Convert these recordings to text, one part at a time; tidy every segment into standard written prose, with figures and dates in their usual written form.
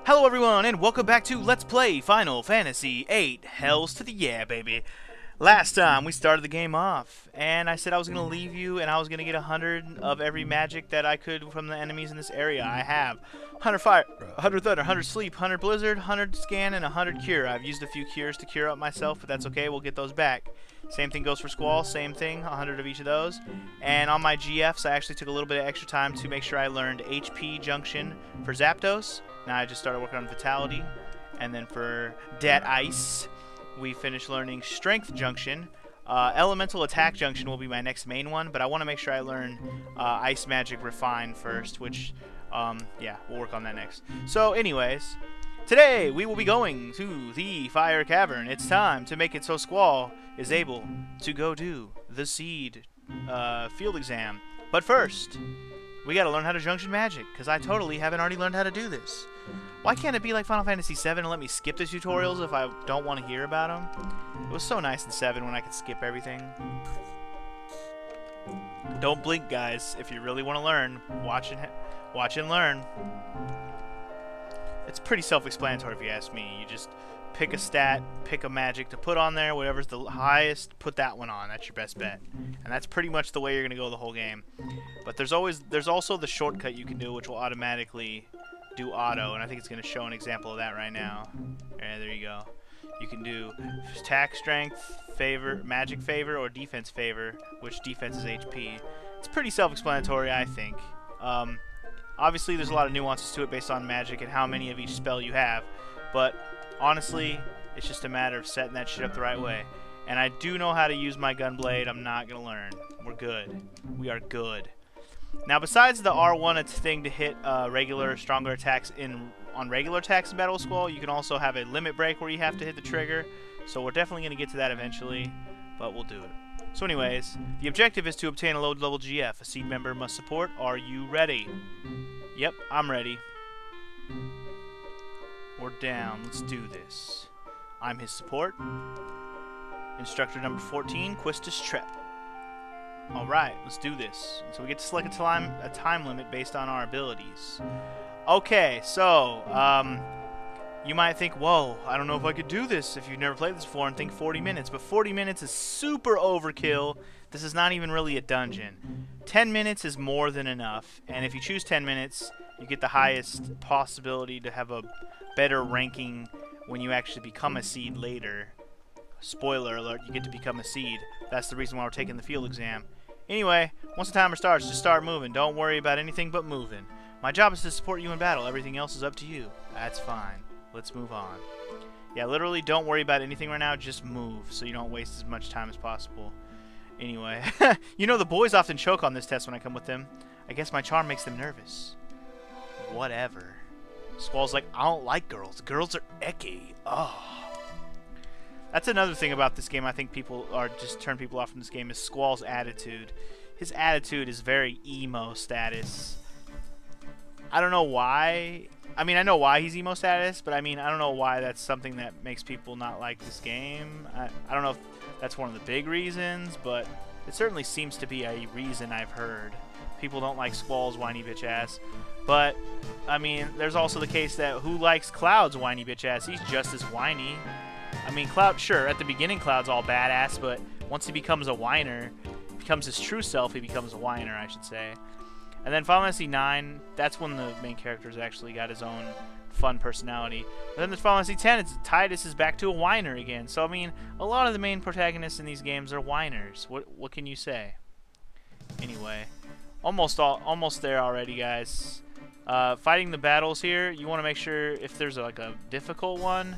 Hello everyone, and welcome back to Let's Play Final Fantasy VIII. Hells to the yeah, baby. Last time we started the game off, and I said I was going to leave you, and I was going to get 100 of every magic that I could from the enemies in this area. I have 100 fire, 100 thunder, 100 sleep, 100 blizzard, 100 scan, and 100 cure. I've used a few cures to cure up myself, but that's okay, we'll get those back. Same thing goes for Squall, same thing, 100 of each of those. And on my GFs, I actually took a little bit of extra time to make sure I learned HP junction for Zapdos. Now I just started working on Vitality. And then for Dat Ice, we finished learning Strength Junction. Elemental Attack Junction will be my next main one, but I want to make sure I learn Ice Magic Refine first, which, yeah, we'll work on that next. So anyways, today we will be going to the Fire Cavern. It's time to make it so Squall is able to go do the Seed field exam. But first, we gotta learn how to junction magic, because I totally haven't already learned how to do this. Why can't it be like Final Fantasy VII and let me skip the tutorials if I don't want to hear about them? It was so nice in 7 when I could skip everything. Don't blink, guys. If you really want to learn, watch and learn. It's pretty self-explanatory if you ask me. You just pick a stat, pick a magic to put on there, whatever's the highest, put that one on. That's your best bet. And that's pretty much the way you're going to go the whole game. But there's also the shortcut you can do, which will automatically do auto, and I think it's going to show an example of that right now. Yeah, there you go. You can do attack strength, favor, magic favor, or defense favor, which defense is HP. It's pretty self-explanatory, I think. Obviously, there's a lot of nuances to it based on magic and how many of each spell you have, but honestly, it's just a matter of setting that shit up the right way. And I do know how to use my gunblade. I'm not going to learn. We're good. We are good. Now, besides the R1 thing to hit regular, stronger attacks on regular attacks in Battle of Squall, you can also have a limit break where you have to hit the trigger. So we're definitely going to get to that eventually, but we'll do it. So anyways, the objective is to obtain a low level GF. A Seed member must support. Are you ready? Yep, I'm ready. We're down. Let's do this. I'm his support. Instructor number 14, Quistis Trep. Alright, let's do this. So we get to select a time limit based on our abilities. Okay, so, you might think, whoa, I don't know if I could do this if you've never played this before and think 40 minutes. But 40 minutes is super overkill. This is not even really a dungeon. 10 minutes is more than enough. And if you choose 10 minutes, you get the highest possibility to have a better ranking when you actually become a Seed later. Spoiler alert, you get to become a Seed. That's the reason why we're taking the field exam. Anyway, once the timer starts, just start moving. Don't worry about anything but moving. My job is to support you in battle. Everything else is up to you. That's fine. Let's move on. Yeah, literally don't worry about anything right now. Just move so you don't waste as much time as possible. Anyway, you know the boys often choke on this test when I come with them. I guess my charm makes them nervous. Whatever. Squall's like, I don't like girls. Girls are icky. Oh. That's another thing about this game I think people are just turn people off from this game is Squall's attitude. His attitude is very emo status. I don't know why. I mean, I know why he's emo status, but I mean, I don't know why that's something that makes people not like this game. I don't know if that's one of the big reasons, but it certainly seems to be a reason I've heard. People don't like Squall's whiny bitch ass. But, I mean, there's also the case that who likes Cloud's whiny bitch ass? He's just as whiny. I mean, Cloud, sure, at the beginning Cloud's all badass, but once he becomes a whiner, becomes his true self, he becomes a whiner, I should say. And then Final Fantasy IX, that's when the main character's actually got his own fun personality. But then there's Final Fantasy X, Tidus is back to a whiner again. So, I mean, a lot of the main protagonists in these games are whiners. What can you say? Anyway, almost there already, guys. Fighting the battles here, you want to make sure if there's like a difficult one.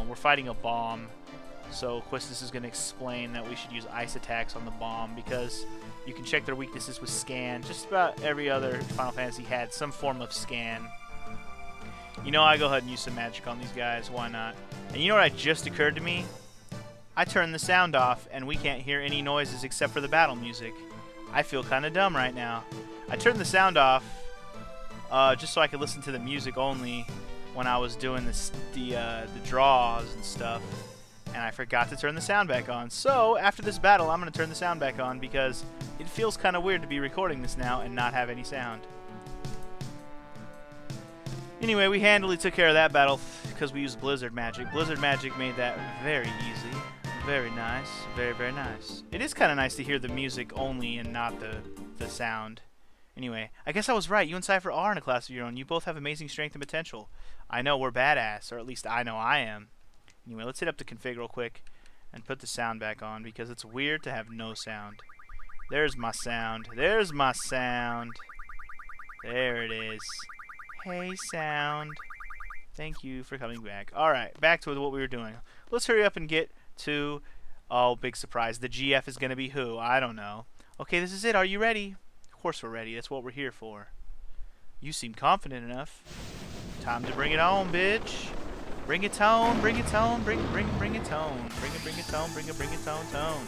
We're fighting a bomb, so Quistis is going to explain that we should use ice attacks on the bomb because you can check their weaknesses with scan. Just about every other Final Fantasy had some form of scan. You know, I go ahead and use some magic on these guys. Why not? And you know what just occurred to me? I turned the sound off, and we can't hear any noises except for the battle music. I feel kind of dumb right now. I turned the sound off just so I could listen to the music only when I was doing the draws and stuff, and I forgot to turn the sound back on. So after this battle, I'm going to turn the sound back on because it feels kind of weird to be recording this now and not have any sound. Anyway, we handily took care of that battle because we used Blizzard Magic. Blizzard Magic made that very easy. Very nice. Very, very nice. It is kind of nice to hear the music only and not the sound. Anyway, I guess I was right. You and Cypher are in a class of your own. You both have amazing strength and potential. I know we're badass, or at least I know I am. Anyway, let's hit up the config real quick and put the sound back on because it's weird to have no sound. There's my sound. There's my sound. There it is. Hey, sound. Thank you for coming back. Alright, back to what we were doing. Let's hurry up and get to... Oh, big surprise. The GF is going to be who? I don't know. Okay, this is it. Are you ready? Of course we're ready. That's what we're here for. You seem confident enough. Time to bring it on, bitch. Bring it tone, bring it tone, bring it tone. Bring it tone, bring it tone, bring it tone.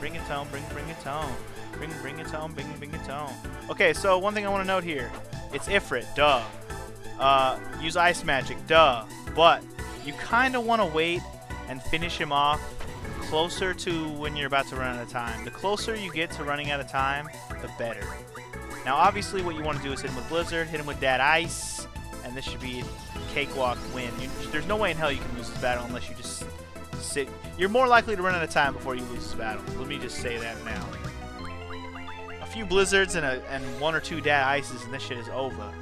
Bring it tone, bring it tone. Bring it tone, bring it tone. Okay, so one thing I want to note here. It's Ifrit, duh. Use ice magic, duh. But you kind of want to wait and finish him off closer to when you're about to run out of time. The closer you get to running out of time, the better. Now, obviously, what you want to do is hit him with Blizzard, hit him with that ice, and this should be a cakewalk win. There's no way in hell you can lose this battle unless you just sit. You're more likely to run out of time before you lose this battle. Let me just say that now. A few Blizzards and one or two dat ices, and this shit is over.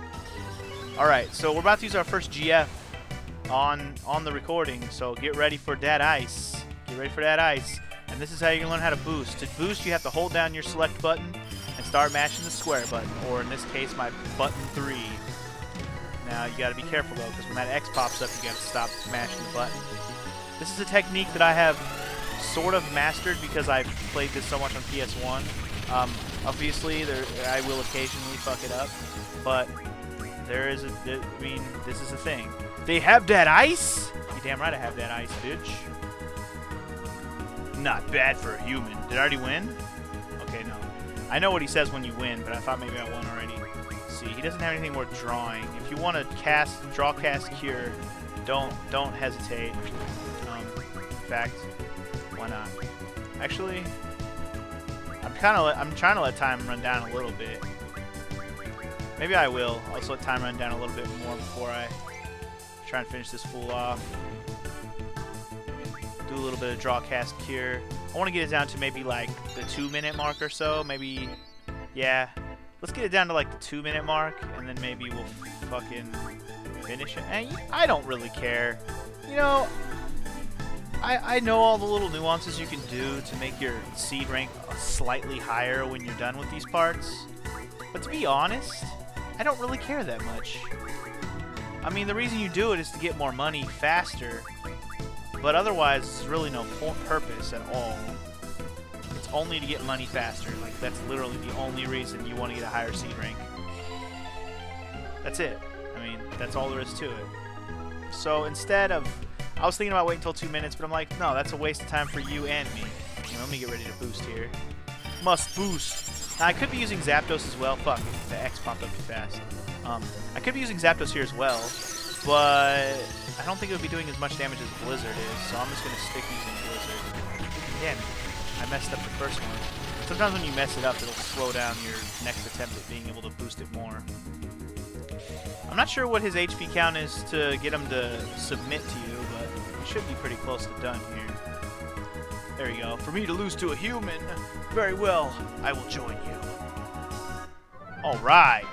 Alright, so we're about to use our first GF on the recording, so get ready for that ice. Get ready for that ice. And this is how you're going to learn how to boost. To boost, you have to hold down your select button and start mashing the square button, or in this case, my button 3. Now, you got to be careful, though, because when that X pops up, you got to stop mashing the button. This is a technique that I have sort of mastered because I've played this so much on PS1. Obviously, I will occasionally fuck it up, but I mean, this is a thing. They have that ice? You damn right I have that ice, bitch. Not bad for a human. Did I already win? Okay, no. I know what he says when you win, but I thought maybe I won already. Let's see, he doesn't have anything worth drawing. If you want to draw, cast, cure, don't hesitate. In fact, why not? Actually, I'm trying to let time run down a little bit. Maybe I will. I'll just let time run down a little bit more before I try and finish this fool off. Do a little bit of draw, cast, cure. I want to get it down to maybe like the 2-minute mark or so. Maybe, yeah. Let's get it down to like the 2-minute mark, and then maybe we'll fucking finish it. And I don't really care. You know, I know all the little nuances you can do to make your seed rank slightly higher when you're done with these parts. But to be honest, I don't really care that much. I mean, the reason you do it is to get more money faster, but otherwise, there's really no purpose at all. It's only to get money faster. Like, that's literally the only reason you want to get a higher seed rank. That's it. I mean, that's all there is to it. So instead of... I was thinking about waiting until 2 minutes, but I'm like, no, that's a waste of time for you and me. Let me get ready to boost here. Must boost. Now, I could be using Zapdos as well. Fuck, the X popped up too fast. I could be using Zapdos here as well, but I don't think it would be doing as much damage as Blizzard is, so I'm just going to stick using Blizzard. Damn it. I messed up the first one. Sometimes when you mess it up, it'll slow down your next attempt at being able to boost it more. I'm not sure what his HP count is to get him to submit to you, but he should be pretty close to done here. There you go. For me to lose to a human, very well, I will join you. Alright.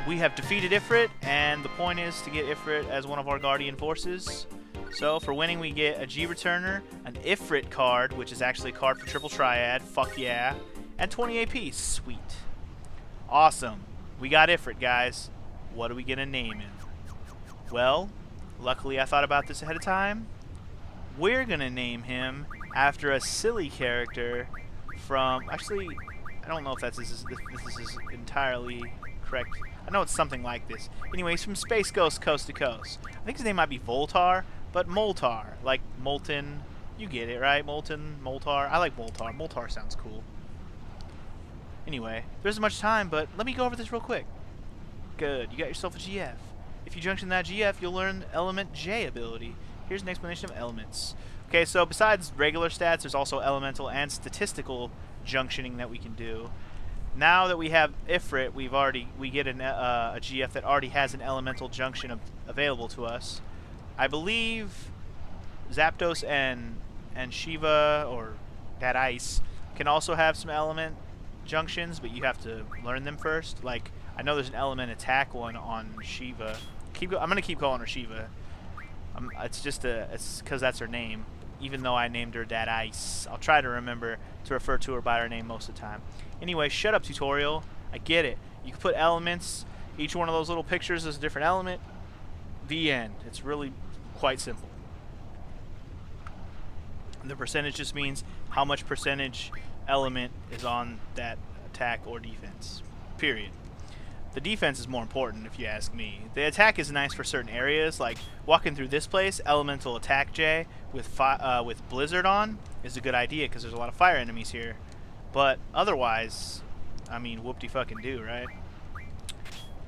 We have defeated Ifrit, and the point is to get Ifrit as one of our Guardian Forces. So, for winning, we get a G-Returner, an Ifrit card, which is actually a card for Triple Triad, fuck yeah, and 20 AP, sweet. Awesome. We got Ifrit, guys. What are we going to name him? Well, luckily I thought about this ahead of time. We're going to name him after a silly character from... Actually, I don't know if this is entirely correct. I know it's something like this. Anyways, from Space Ghost Coast to Coast. I think his name might be Voltar, but Moltar. Like Molten. You get it, right? Molten, Moltar. I like Moltar. Moltar sounds cool. Anyway, there isn't much time, but let me go over this real quick. Good. You got yourself a GF. If you junction that GF, you'll learn Element J ability. Here's an explanation of elements. Okay, so besides regular stats, there's also elemental and statistical junctioning that we can do. now that we have Ifrit, we get a GF that already has an elemental junction available to us. I believe Zapdos and Shiva, or that ice, can also have some element junctions, but you have to learn them first. Like, I know there's an element attack one on Shiva. I'm gonna keep calling her Shiva. It's because that's her name, even though I named her that ice. I'll try to remember to refer to her by her name most of the time. Anyway, shut up, tutorial. I get it. You can put elements. Each one of those little pictures is a different element. The end. It's really quite simple. The percentage just means how much percentage element is on that attack or defense. Period. The defense is more important, if you ask me. The attack is nice for certain areas, like walking through this place. Elemental attack J with Blizzard on is a good idea because there's a lot of fire enemies here. But otherwise, I mean, whoop-de-fucking-do, right?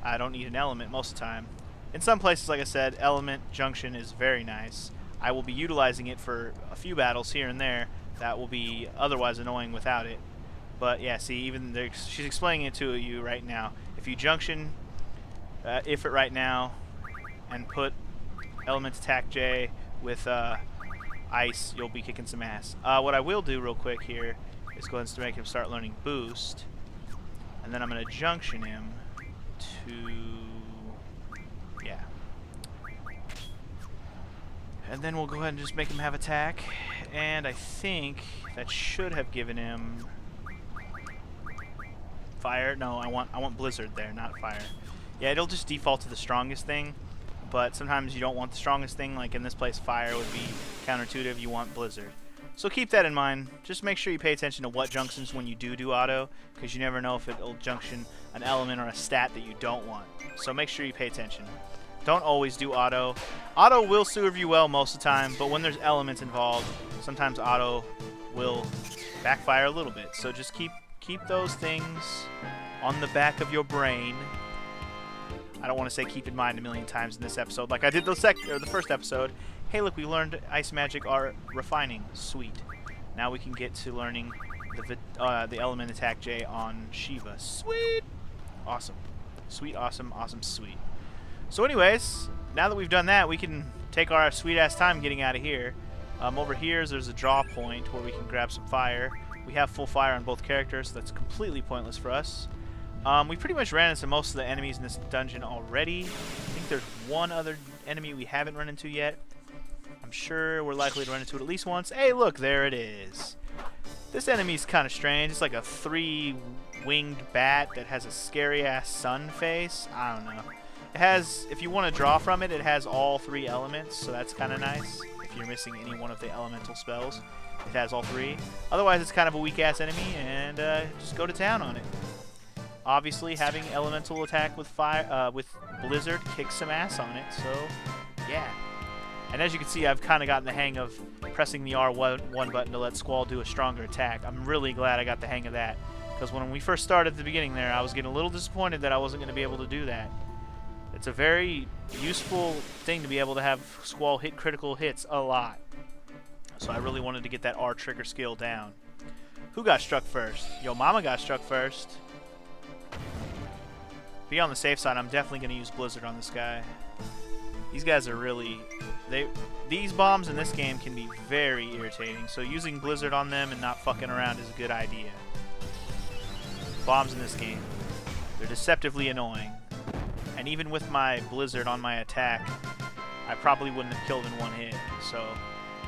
I don't need an element most of the time. In some places, like I said, element junction is very nice. I will be utilizing it for a few battles here and there that will be otherwise annoying without it. But yeah, see, even she's explaining it to you right now. If you junction Ifrit right now and put element attack J with ice, you'll be kicking some ass. What I will do real quick here is go ahead and make him start learning boost, and then I'm going to junction him to, yeah. And then we'll go ahead and just make him have attack, and I think that should have given him fire. No, I want Blizzard there, not fire. Yeah, it'll just default to the strongest thing, but sometimes you don't want the strongest thing. Like in this place, fire would be counterintuitive. You want Blizzard. So keep that in mind. Just make sure you pay attention to what junctions when you do auto, because you never know if it'll junction an element or a stat that you don't want. So make sure you pay attention. Don't always do auto. Auto will serve you well most of the time, but when there's elements involved, sometimes auto will backfire a little bit. So just keep those things on the back of your brain. I don't want to say keep in mind a million times in this episode like I did the first episode. Hey, look, we learned Ice Magic Art Refining. Sweet. Now we can get to learning the element attack J on Shiva. Sweet. Awesome. Sweet, awesome, awesome, sweet. So anyways, now that we've done that, we can take our sweet-ass time getting out of here. Over here, there's a draw point where we can grab some fire. We have full fire on both characters, so that's completely pointless for us. We pretty much ran into most of the enemies in this dungeon already. I think there's one other enemy we haven't run into yet. I'm sure we're likely to run into it at least once. Hey, look, there it is. This enemy's kind of strange. It's like a 3-winged bat that has a scary-ass sun face. I don't know. It has, if you want to draw from it, it has all 3 elements, so that's kind of nice. If you're missing any one of the elemental spells, it has all 3. Otherwise, it's kind of a weak-ass enemy, and just go to town on it. Obviously, having elemental attack with fire, with Blizzard kicks some ass on it, so yeah. And as you can see, I've kind of gotten the hang of pressing the R1 button to let Squall do a stronger attack. I'm really glad I got the hang of that, because when we first started at the beginning there, I was getting a little disappointed that I wasn't going to be able to do that. It's a very useful thing to be able to have Squall hit critical hits a lot. So I really wanted to get that R trigger skill down. Who got struck first? Yo, Mama got struck first. Be on the safe side, I'm definitely going to use Blizzard on this guy. These guys are really... These bombs in this game can be very irritating, so using Blizzard on them and not fucking around is a good idea. Bombs in this game, they're deceptively annoying. And even with my Blizzard on my attack, I probably wouldn't have killed in one hit. So,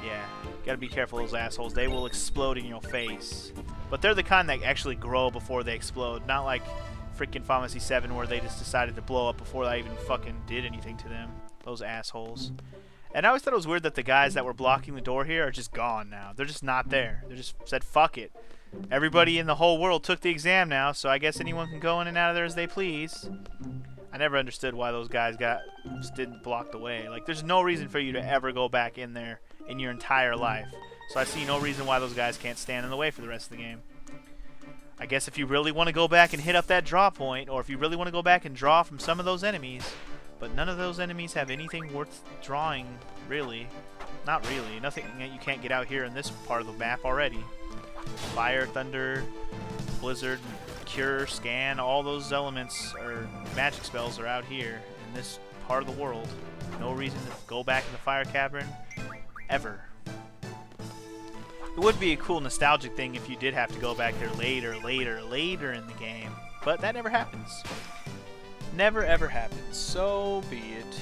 yeah, gotta be careful of those assholes. They will explode in your face. But they're the kind that actually grow before they explode, not like freaking Final Fantasy VII where they just decided to blow up before I even fucking did anything to them. Those assholes. And I always thought it was weird that the guys that were blocking the door here are just gone now. They're just not there. They just said, fuck it. Everybody in the whole world took the exam now, so I guess anyone can go in and out of there as they please. I never understood why those guys just didn't block the way. Like, there's no reason for you to ever go back in there in your entire life. So I see no reason why those guys can't stand in the way for the rest of the game. I guess if you really want to go back and hit up that draw point, or if you really want to go back and draw from some of those enemies, but none of those enemies have anything worth drawing, really. Not really. Nothing that you can't get out here in this part of the map already. Fire, thunder, blizzard, cure, scan, all those elements or magic spells are out here in this part of the world. No reason to go back in the fire cavern ever. It would be a cool nostalgic thing if you did have to go back there later in the game, but that never happens. Never ever happens. So be it.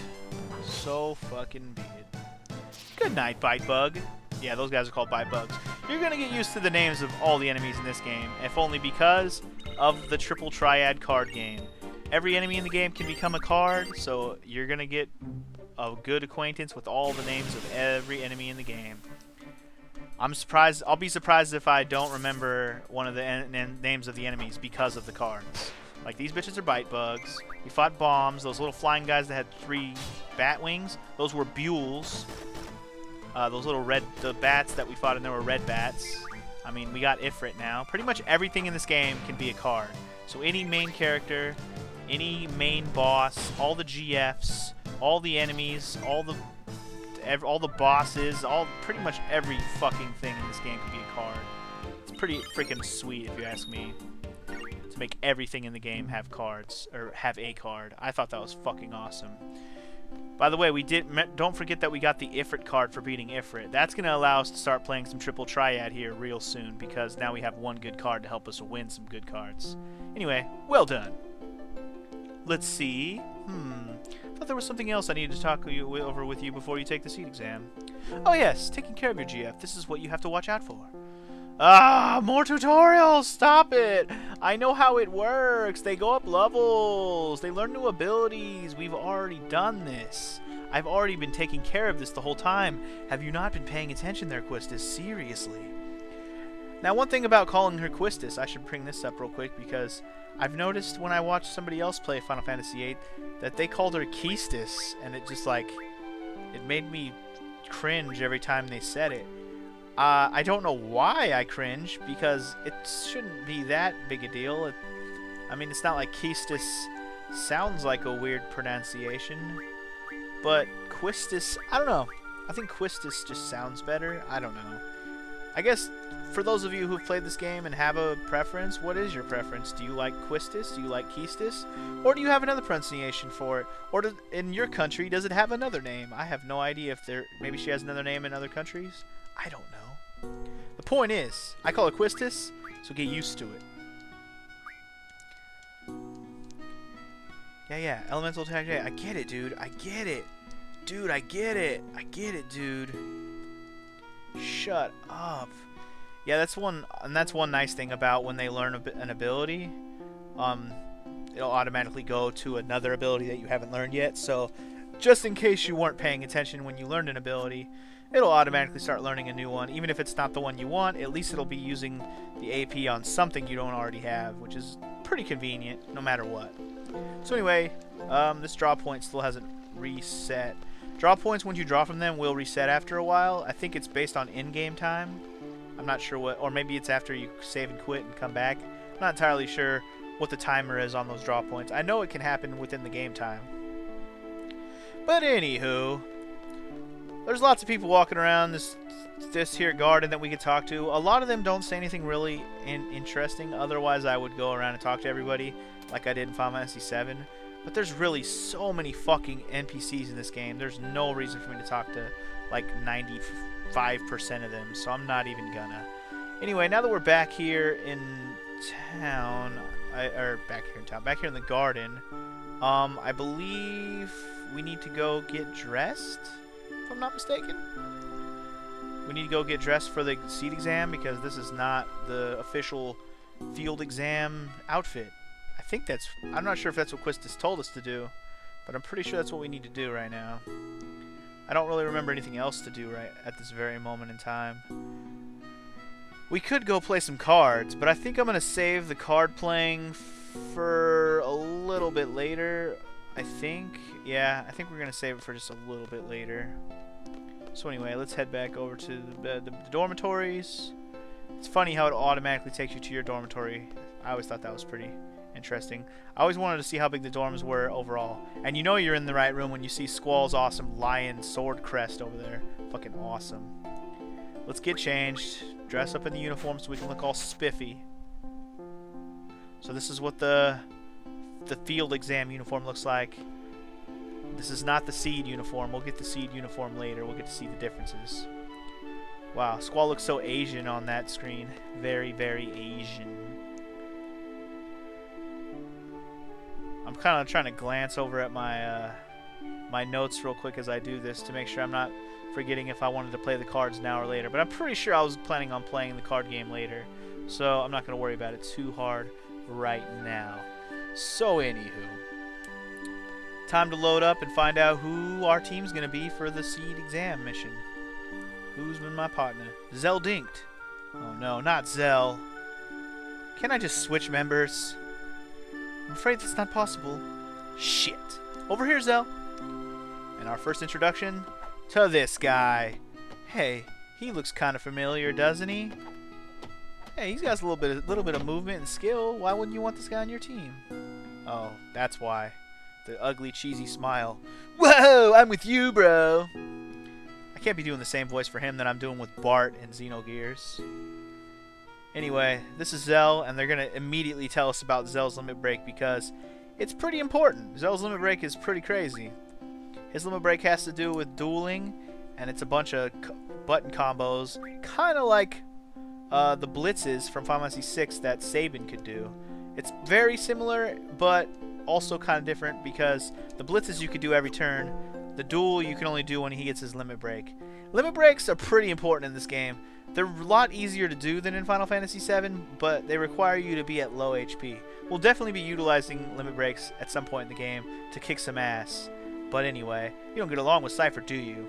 So fucking be it. Good night, Bite Bug. Yeah, those guys are called Bite Bugs. You're gonna get used to the names of all the enemies in this game, if only because of the triple triad card game. Every enemy in the game can become a card, so you're gonna get a good acquaintance with all the names of every enemy in the game. I'm surprised. I'll be surprised if I don't remember one of the names of the enemies because of the cards. Like, these bitches are Bite Bugs. We fought bombs. Those little flying guys that had 3 bat wings, those were Buells. Those little the bats that we fought in there were red bats. I mean, we got Ifrit now. Pretty much everything in this game can be a card. So any main character, any main boss, all the GFs, all the enemies, all the bosses, pretty much every fucking thing in this game can be a card. It's pretty freaking sweet, if you ask me, to make everything in the game have cards, or have a card. I thought that was fucking awesome. By the way, don't forget that we got the Ifrit card for beating Ifrit. That's going to allow us to start playing some triple triad here real soon, because now we have one good card to help us win some good cards. Anyway, well done. Let's see. I thought there was something else I needed to talk over with you before you take the seat exam. Oh yes, taking care of your GF. This is what you have to watch out for. Ah, more tutorials! Stop it! I know how it works. They go up levels. They learn new abilities. We've already done this. I've already been taking care of this the whole time. Have you not been paying attention there, Quistis? Seriously. Now, one thing about calling her Quistis, I should bring this up real quick because I've noticed when I watched somebody else play Final Fantasy VIII that they called her Keistis, and it just like, it made me cringe every time they said it. I don't know why I cringe, because it shouldn't be that big a deal. I mean, it's not like Keistis sounds like a weird pronunciation, but Quistis, I don't know. I think Quistis just sounds better. I don't know. I guess for those of you who've played this game and have a preference, what is your preference? Do you like Quistis? Do you like Keistis? Or do you have another pronunciation for it? Or in your country, does it have another name? I have no idea if maybe she has another name in other countries. I don't know. The point is, I call it Quistis, so get used to it. Yeah, elemental attack. I get it, dude. I get it. Dude, I get it. I get it, dude. Shut up. Yeah, that's one nice thing about when they learn an ability. It'll automatically go to another ability that you haven't learned yet. So, just in case you weren't paying attention when you learned an ability, it'll automatically start learning a new one. Even if it's not the one you want, at least it'll be using the AP on something you don't already have, which is pretty convenient no matter what. So anyway, this draw point still hasn't reset. Draw points, when you draw from them, will reset after a while. I think it's based on in-game time. I'm not sure what, or maybe it's after you save and quit and come back. I'm not entirely sure what the timer is on those draw points. I know it can happen within the game time. But anywho, there's lots of people walking around this here garden that we could talk to. A lot of them don't say anything really interesting. Otherwise, I would go around and talk to everybody like I did in Final Fantasy VII. But there's really so many fucking NPCs in this game. There's no reason for me to talk to like 95% of them. So I'm not even gonna. Anyway, now that we're back here in town, back here in the garden, I believe we need to go get dressed, if I'm not mistaken. We need to go get dressed for the seat exam because this is not the official field exam outfit. I'm not sure if that's what Quistis told us to do, but I'm pretty sure that's what we need to do right now. I don't really remember anything else to do right at this very moment in time. We could go play some cards, but I think I'm going to save the card playing for a little bit later. I think we're going to save it for just a little bit later. So anyway, let's head back over to the dormitories. It's funny how it automatically takes you to your dormitory. I always thought that was pretty interesting. I always wanted to see how big the dorms were overall. And you know you're in the right room when you see Squall's awesome lion sword crest over there. Fucking awesome. Let's get changed. Dress up in the uniform so we can look all spiffy. So this is what the field exam uniform looks like. This is not the Seed uniform. We'll get the Seed uniform later. We'll get to see the differences. Wow, Squall looks so Asian on that screen. Very, very Asian. I'm kind of trying to glance over at my my notes real quick as I do this to make sure I'm not forgetting if I wanted to play the cards now or later. But I'm pretty sure I was planning on playing the card game later, so I'm not going to worry about it too hard right now. So anywho, time to load up and find out who our team's going to be for the Seed exam mission. Who's been my partner? Zell Dinked. Oh no, not Zell. Can I just switch members? I'm afraid that's not possible. Shit. Over here, Zell. And our first introduction to this guy. Hey, he looks kind of familiar, doesn't he? Hey, he's got a little bit of movement and skill. Why wouldn't you want this guy on your team? Oh, that's why. The ugly, cheesy smile. Whoa, I'm with you, bro. I can't be doing the same voice for him that I'm doing with Bart in Xenogears. Anyway, this is Zell, and they're going to immediately tell us about Zell's limit break because it's pretty important. Zell's limit break is pretty crazy. His limit break has to do with dueling, and it's a bunch of button combos, kind of like the blitzes from Final Fantasy VI that Sabin could do. It's very similar, but also kind of different because the blitzes you could do every turn. The duel you can only do when he gets his limit break. Limit breaks are pretty important in this game. They're a lot easier to do than in Final Fantasy VII, but they require you to be at low HP. We'll definitely be utilizing limit breaks at some point in the game to kick some ass. But anyway, you don't get along with Cypher, do you?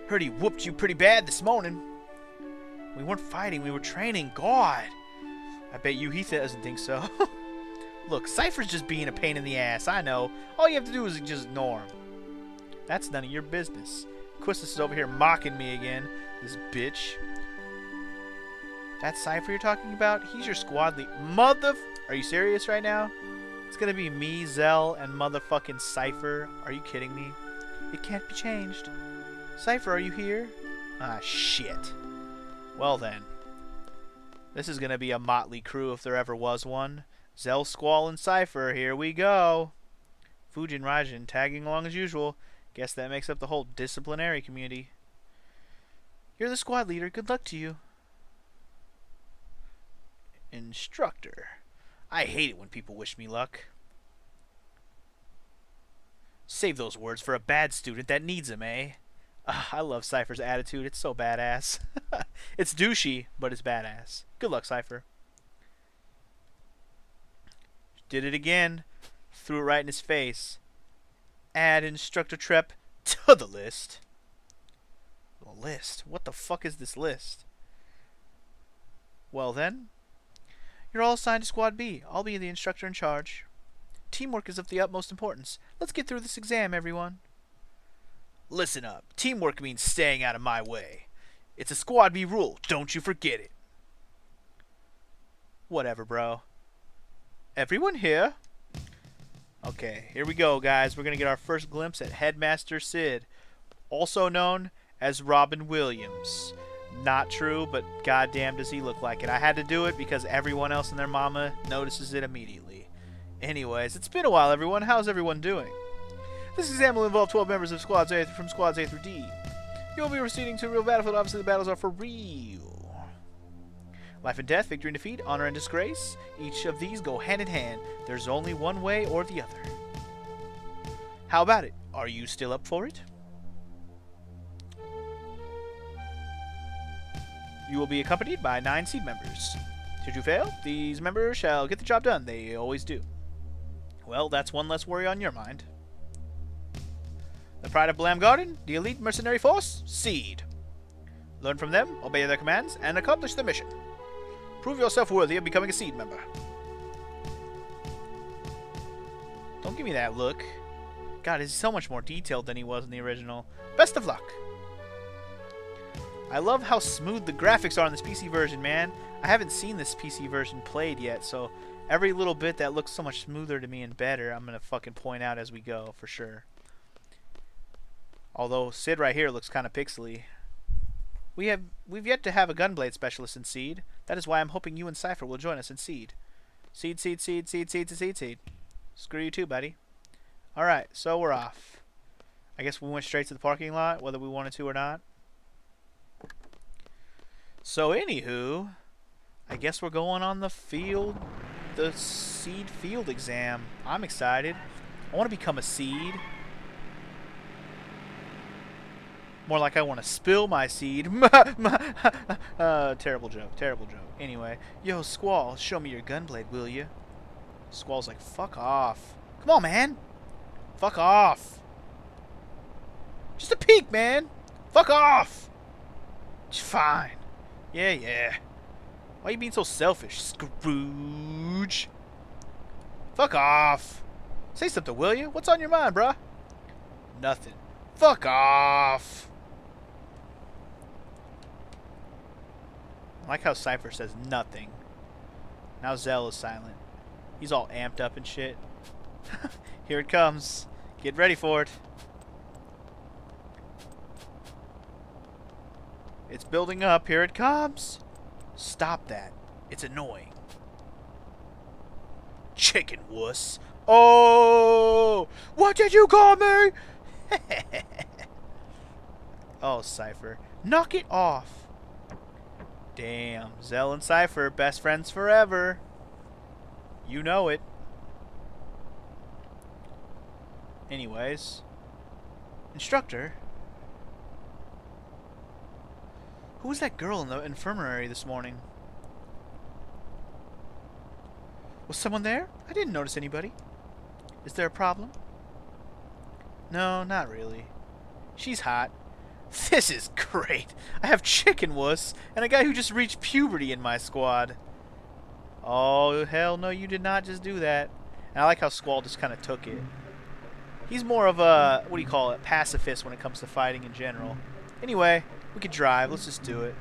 Heard he whooped you pretty bad this morning. We weren't fighting, we were training. God! I bet you he doesn't think so. Look, Cypher's just being a pain in the ass, I know. All you have to do is just ignore him. That's none of your business. Quistis is over here mocking me again, this bitch. That Cypher you're talking about? He's your squad lead. Are you serious right now? It's gonna be me, Zell, and motherfucking Cypher. Are you kidding me? It can't be changed. Cypher, are you here? Ah, shit. Well then. This is gonna be a motley crew if there ever was one. Zell, Squall, and Cypher, here we go. Fujin Raijin tagging along as usual. Guess that makes up the whole disciplinary community. You're the squad leader. Good luck to you. Instructor. I hate it when people wish me luck. Save those words for a bad student that needs them, eh? I love Cypher's attitude. It's so badass. It's douchey, but it's badass. Good luck, Cypher. Did it again. Threw it right in his face. Add Instructor Trep to the list. The list? What the fuck is this list? Well then, you're all assigned to Squad B. I'll be the instructor in charge. Teamwork is of the utmost importance. Let's get through this exam, everyone. Listen up. Teamwork means staying out of my way. It's a Squad B rule. Don't you forget it. Whatever, bro. Everyone here? Okay, here we go, guys. We're going to get our first glimpse at Headmaster Sid, also known as Robin Williams. Not true, but goddamn does he look like it. I had to do it because everyone else and their mama notices it immediately. Anyways, it's been a while, everyone. How's everyone doing? This exam will involve 12 members of Squads A from Squads A through D. You will be proceeding to a real battlefield. Obviously, the battles are for real. Life and death, victory and defeat, honor and disgrace. Each of these go hand in hand. There's only one way or the other. How about it? Are you still up for it? You will be accompanied by 9 seed members. Should you fail, these members shall get the job done. They always do. Well, that's one less worry on your mind. The Pride of Blam Garden, the elite mercenary force, Seed. Learn from them, obey their commands, and accomplish the mission. Prove yourself worthy of becoming a Seed member. Don't give me that look. God, he's so much more detailed than he was in the original. Best of luck. I love how smooth the graphics are on this PC version, man. I haven't seen this PC version played yet, so every little bit that looks so much smoother to me and better, I'm going to fucking point out as we go, for sure. Although Sid right here looks kind of pixely. We've yet to have a gunblade specialist in Seed. That is why I'm hoping you and Cypher will join us in Seed. Seed. Screw you too, buddy. Alright, so we're off. I guess we went straight to the parking lot, whether we wanted to or not. So, anywho, I guess we're going on the Seed field exam. I'm excited. I want to become a Seed. More like I want to spill my seed. Terrible joke. Anyway, yo, Squall, show me your gunblade, will you? Squall's like, fuck off. Come on, man. Fuck off. Just a peek, man. Fuck off. It's fine. Yeah. Why are you being so selfish, Scrooge? Fuck off. Say something, will you? What's on your mind, bruh? Nothing. Fuck off. I like how Cypher says nothing. Now Zell is silent. He's all amped up and shit. Here it comes. Get ready for it. It's building up. Here it comes. Stop that. It's annoying. Chicken wuss. Oh! What did you call me? Oh, Cypher. Knock it off. Damn. Zell and Cypher, best friends forever. You know it. Anyways. Instructor. Who was that girl in the infirmary this morning? Was someone there? I didn't notice anybody. Is there a problem? No, not really. She's hot. This is great. I have chicken wuss and a guy who just reached puberty in my squad. Oh, hell no, you did not just do that. And I like how Squall just kind of took it. He's more of a, what do you call it, pacifist when it comes to fighting in general. Anyway, we could drive. Let's just do it.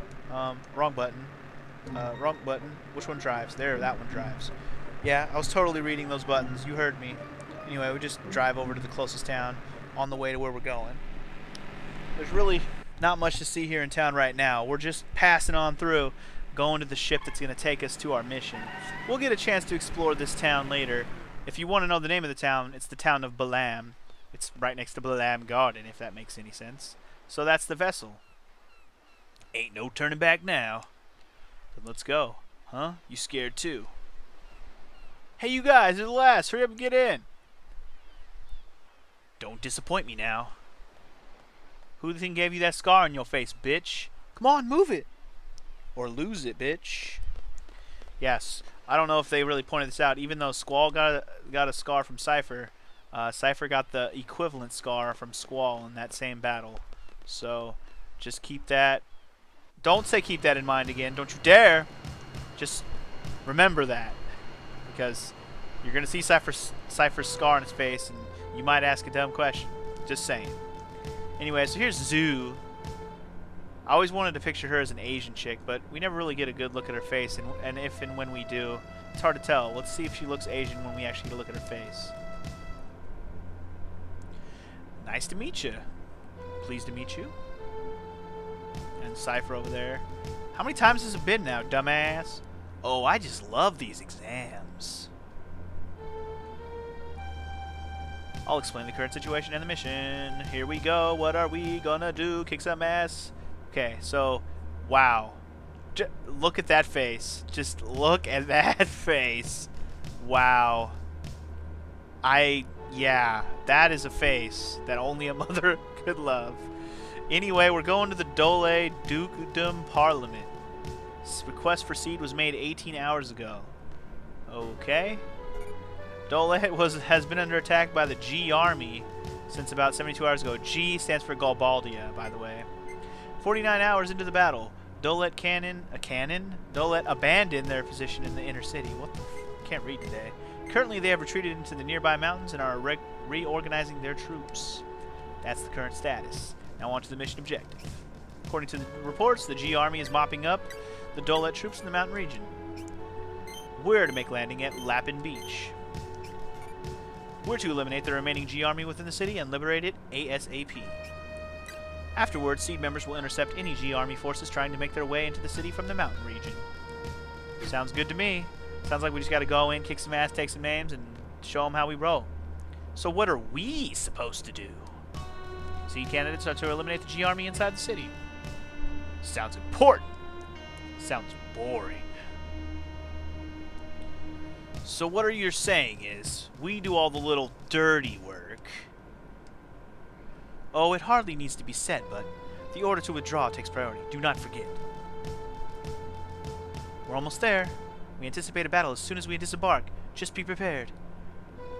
Wrong button. Wrong button. Which one drives? There, that one drives. Yeah, I was totally reading those buttons. You heard me. Anyway, we just drive over to the closest town on the way to where we're going. There's really not much to see here in town right now. We're just passing on through, going to the ship that's going to take us to our mission. We'll get a chance to explore this town later. If you want to know the name of the town, it's the town of Balam. It's right next to Balam Garden, if that makes any sense. So that's the vessel. Ain't no turning back now. But let's go. Huh? You scared too? Hey, you guys, you're the last. Hurry up and get in. Don't disappoint me now. Who do you think gave you that scar on your face, bitch? Come on, move it. Or lose it, bitch. Yes, I don't know if they really pointed this out. Even though Squall got a scar from Cypher, Cypher got the equivalent scar from Squall in that same battle. So, just keep that. Don't say keep that in mind again. Don't you dare. Just remember that. Because you're going to see Cypher's scar on his face, and you might ask a dumb question. Just saying. Anyway, so here's Zoo. I always wanted to picture her as an Asian chick, but we never really get a good look at her face, and if and when we do, it's hard to tell. Let's see if she looks Asian when we actually get a look at her face. Nice to meet you. Pleased to meet you. And Cypher over there. How many times has it been now, dumbass? Oh, I just love these exams. I'll explain the current situation and the mission. Here we go. What are we gonna do? Kick some ass. Okay, so, wow. Look at that face. Just look at that face. Wow. Yeah, that is a face that only a mother could love. Anyway, we're going to the Dole Dukedom Parliament. This request for Seed was made 18 hours ago. Okay. Dole has been under attack by the G Army since about 72 hours ago. G stands for Galbaldia, by the way. 49 hours into the battle, Dole abandoned their position in the inner city. What the can't read today. Currently, they have retreated into the nearby mountains and are reorganizing their troops. That's the current status. Now on to the mission objective. According to the reports, the G Army is mopping up the Dole troops in the mountain region. We're to make landing at Lapin Beach. We're to eliminate the remaining G Army within the city and liberate it ASAP. Afterwards, Seed members will intercept any G army forces trying to make their way into the city from the mountain region. Sounds good to me. Sounds like we just got to go in, kick some ass, take some names, and show them how we roll. So what are we supposed to do? Seed candidates are to eliminate the G army inside the city. Sounds important. Sounds boring. So what are you saying is, we do all the little dirty work. Oh, it hardly needs to be said, but the order to withdraw takes priority. Do not forget. We're almost there. We anticipate a battle as soon as we disembark. Just be prepared.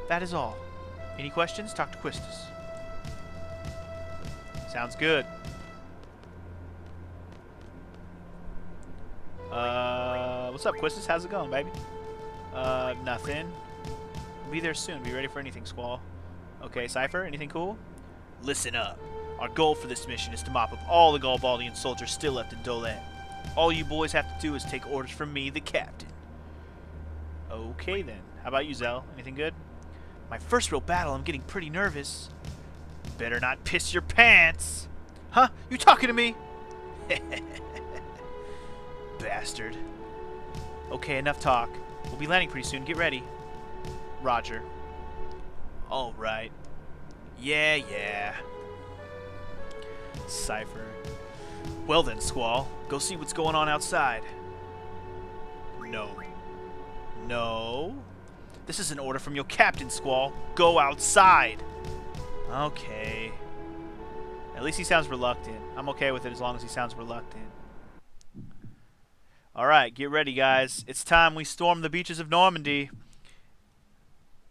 That is all. Any questions? Talk to Quistis. Sounds good. What's up, Quistis? How's it going, baby? Nothing. Be there soon. Be ready for anything, Squall. Okay, Cypher, anything cool? Listen up. Our goal for this mission is to mop up all the Galbaldian soldiers still left in Dolet. All you boys have to do is take orders from me, the captain. Okay, then. How about you, Zell? Anything good? My first real battle, I'm getting pretty nervous. Better not piss your pants. Huh? You talking to me? Bastard. Okay, enough talk. We'll be landing pretty soon. Get ready. Roger. Alright. Yeah. Cypher. Well then, Squall. Go see what's going on outside. No. This is an order from your captain, Squall. Go outside. Okay. At least he sounds reluctant. I'm okay with it as long as he sounds reluctant. Alright, get ready, guys. It's time we storm the beaches of Normandy.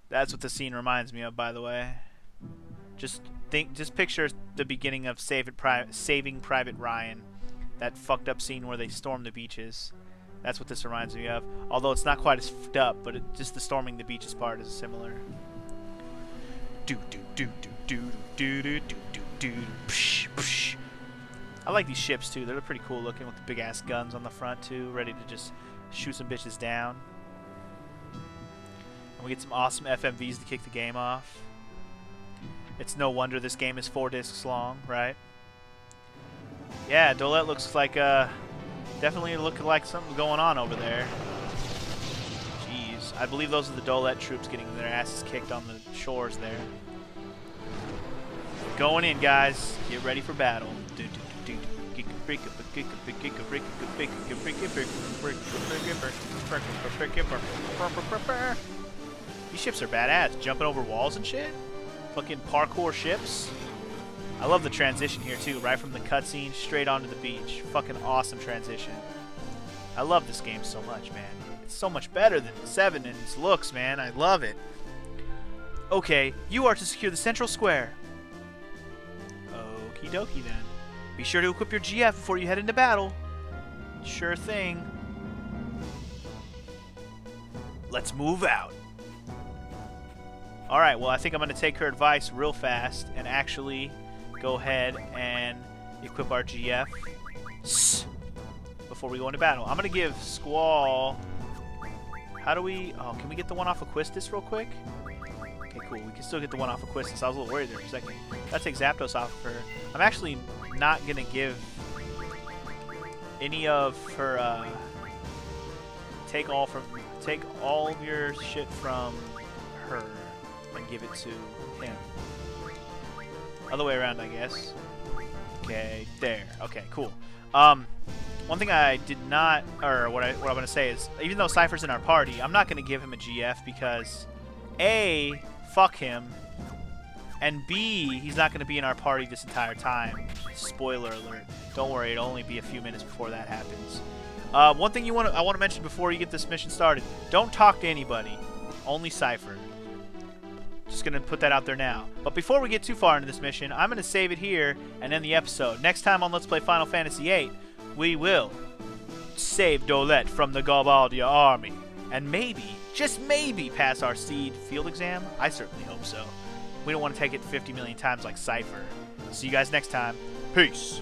That's what the scene reminds me of, by the way. Just picture the beginning of Saving Private Ryan. That fucked up scene where they storm the beaches. That's what this reminds me of. Although it's not quite as fucked up, but just the storming the beaches part is similar. I like these ships too. They're pretty cool looking with the big ass guns on the front too, ready to just shoot some bitches down. And we get some awesome FMVs to kick the game off. It's no wonder this game is 4 discs long, right? Yeah, Dolet looks like definitely looking like something going on over there. Jeez, I believe those are the Dolet troops getting their asses kicked on the shores there. Going in, guys. Get ready for battle. These ships are badass, jumping over walls and shit. Fucking parkour ships. I love the transition here too, right from the cutscene straight onto the beach. Fucking awesome transition. I love this game so much, man. It's so much better than 7 in its looks, man. I love it. Okay, you are to secure the central square. Okie dokie then. Be sure to equip your GF before you head into battle. Sure thing. Let's move out. Alright, well I think I'm going to take her advice real fast and actually go ahead and equip our GF before we go into battle. I'm going to give Squall... How do we... Oh, can we get the one off of Quistis real quick? Okay, cool. We can still get the one off of Quistis. I was a little worried there for a second. Let's take Zapdos off of her. I'm actually not going to give any of her... Take all of your shit from her and give it to him. Other way around, I guess. Okay, there. Okay, cool. One thing I did not, or what I'm going to say is, even though Cypher's in our party, I'm not going to give him a GF because A, fuck him, and B, he's not going to be in our party this entire time. Spoiler alert. Don't worry, it'll only be a few minutes before that happens. One thing I want to mention before you get this mission started, don't talk to anybody. Only Cypher. Just going to put that out there now. But before we get too far into this mission, I'm going to save it here and end the episode. Next time on Let's Play Final Fantasy VIII, we will save Dolet from the Galbaldia army. And maybe, just maybe, pass our Seed field exam. I certainly hope so. We don't want to take it 50 million times like Cypher. See you guys next time. Peace.